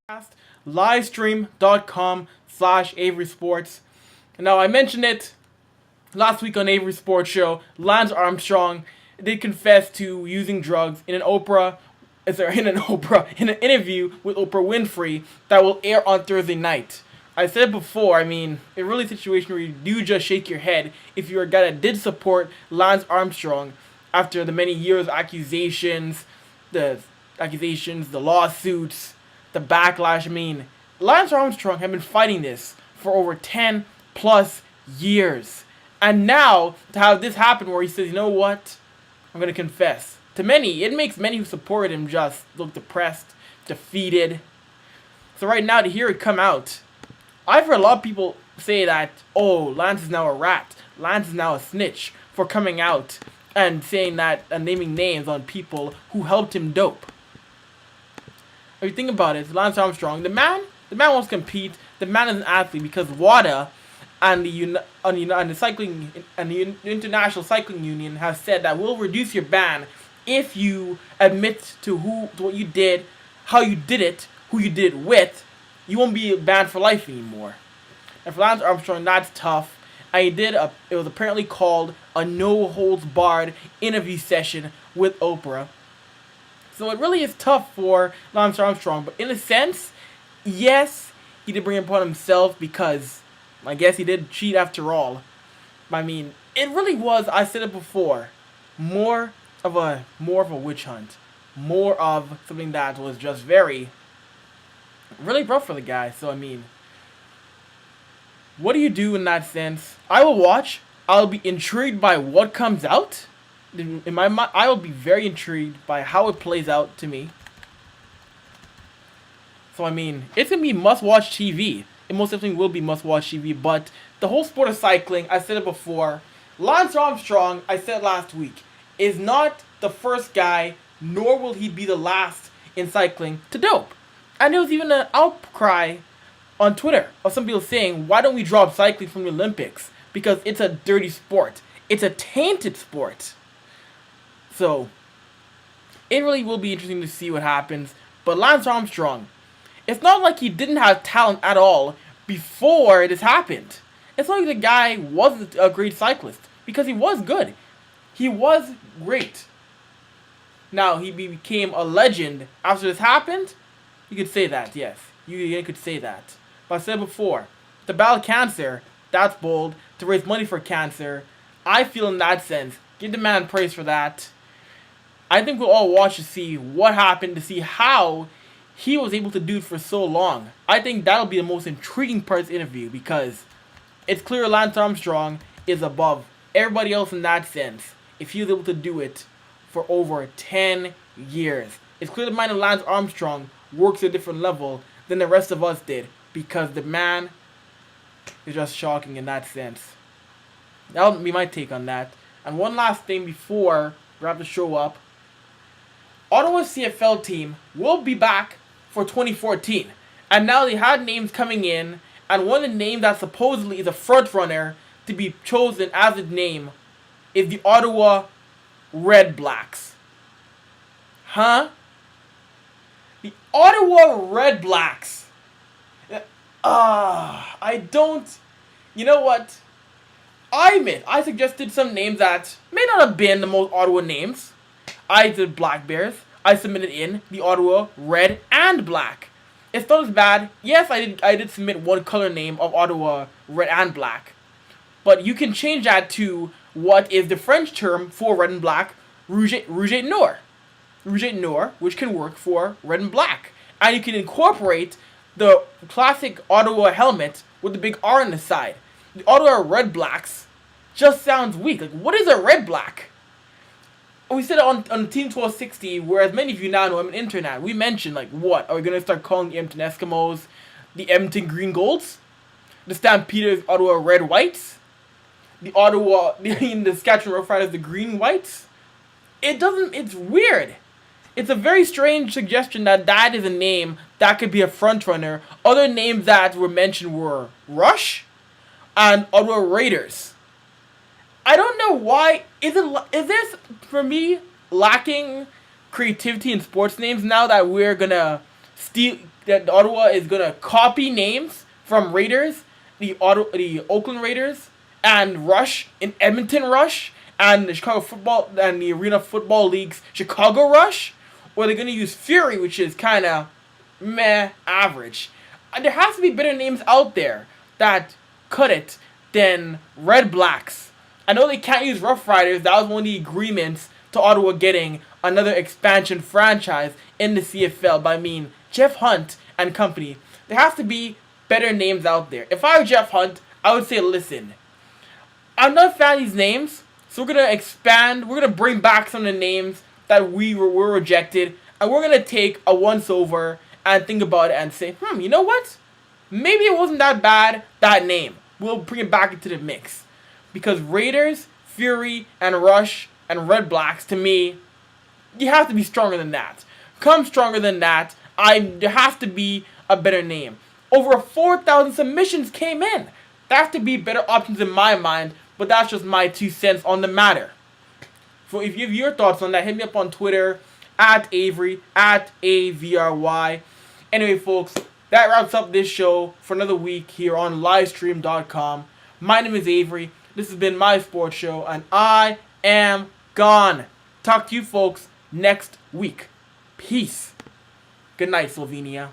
Webcast, livestream.com/Avry Sports. Now, I mentioned it last week on Avery Sports Show. Lance Armstrong did confess to using drugs in an in an interview with Oprah Winfrey that will air on Thursday night. I said before, it really is a situation where you do just shake your head if you're a guy that did support Lance Armstrong after the many years of the lawsuits, the backlash. Lance Armstrong had been fighting this for over 10 plus years. And now, to have this happen where he says, you know what, I'm going to confess. To many, it makes many who supported him just look depressed, defeated. So right now, to hear it come out, I've heard a lot of people say that, oh, Lance is now a rat. Lance is now a snitch for coming out and saying that and naming names on people who helped him dope. If you think about it, Lance Armstrong, the man wants to compete. The man is an athlete because WADA and the International Cycling Union have said that we'll reduce your ban if you admit to what you did, how you did it, who you did it with. You won't be banned for life anymore. And for Lance Armstrong, that's tough. And it was apparently called a no-holds-barred interview session with Oprah. So it really is tough for Lance Armstrong. But in a sense, yes, he did bring it upon himself because I guess he did cheat after all. But it really was, I said it before, more of a witch hunt. More of something that was just really rough for the guy. So what do you do in that sense? I will watch. I'll be intrigued by what comes out. In my mind, I will be very intrigued by how it plays out to me. So it's gonna be must-watch TV. It most definitely will be must-watch TV. But the whole sport of cycling, I said it before. Lance Armstrong, I said last week, is not the first guy, nor will he be the last in cycling to dope. And there was even an outcry on Twitter of some people saying, why don't we drop cycling from the Olympics? Because it's a dirty sport. It's a tainted sport. So, it really will be interesting to see what happens. But Lance Armstrong, it's not like he didn't have talent at all before this happened. It's not like the guy wasn't a great cyclist. Because he was good. He was great. Now, he became a legend after this happened. You could say that, yes. You could say that. But I said before, to battle cancer, that's bold. To raise money for cancer, I feel in that sense, give the man praise for that. I think we'll all watch to see what happened, to see how he was able to do it for so long. I think that'll be the most intriguing part of the interview because it's clear Lance Armstrong is above everybody else in that sense if he was able to do it for over 10 years. It's clear the mind of Lance Armstrong works at a different level than the rest of us did because the man is just shocking in that sense. That'll be my take on that. And one last thing before we wrap the show up. Ottawa CFL team will be back for 2014. And now they had names coming in, and one of the names that supposedly is a front runner to be chosen as a name is the Ottawa Red Blacks. Huh? The Ottawa Red Blacks. You know what? I admit, I suggested some names that may not have been the most Ottawa names. I did Black Bears. I submitted in the Ottawa Red and Black. It's not as bad. Yes, I did submit one color name of Ottawa Red and Black. But you can change that to what is the French term for red and black, rouge et noir. Rouge et noir, which can work for red and black. And you can incorporate the classic Ottawa helmet with the big R on the side. The Ottawa Red Blacks just sounds weak. Like, what is a red black? We said it on Team 1260, whereas many of you now know I'm an internet. We mentioned, what? Are we going to start calling the Edmonton Eskimos the Edmonton Green Golds? The Stampeders, Ottawa Red Whites? The Saskatchewan Roughriders, the Green Whites? It's weird. It's a very strange suggestion that is a name that could be a frontrunner. Other names that were mentioned were Rush and Ottawa Raiders. I don't know why. Is this, for me, lacking creativity in sports names now that we're gonna that Ottawa is gonna copy names from Raiders, the Oakland Raiders, and Rush in Edmonton Rush, and the Chicago Football and the Arena Football League's Chicago Rush, or they're gonna use Fury, which is kind of meh, average. And there has to be better names out there that cut it than Red Blacks. I know they can't use Rough Riders. That was one of the agreements to Ottawa getting another expansion franchise in the CFL. But I mean, Jeff Hunt and company. There has to be better names out there. If I were Jeff Hunt, I would say, listen, I'm not a fan of these names, so we're going to expand. We're going to bring back some of the names that were rejected, and we're going to take a once-over and think about it and say, you know what? Maybe it wasn't that bad, that name. We'll bring it back into the mix. Because Raiders, Fury, and Rush, and Red Blacks, to me, you have to be stronger than that. Come stronger than that. There has to be a better name. Over 4,000 submissions came in. There have to be better options in my mind, but that's just my 2 cents on the matter. So if you have your thoughts on that, hit me up on Twitter, at Avry, at AVRY. Anyway, folks, that wraps up this show for another week here on livestream.com. My name is Avery. This has been my sports show, and I am gone. Talk to you folks next week. Peace. Good night, Slovenia.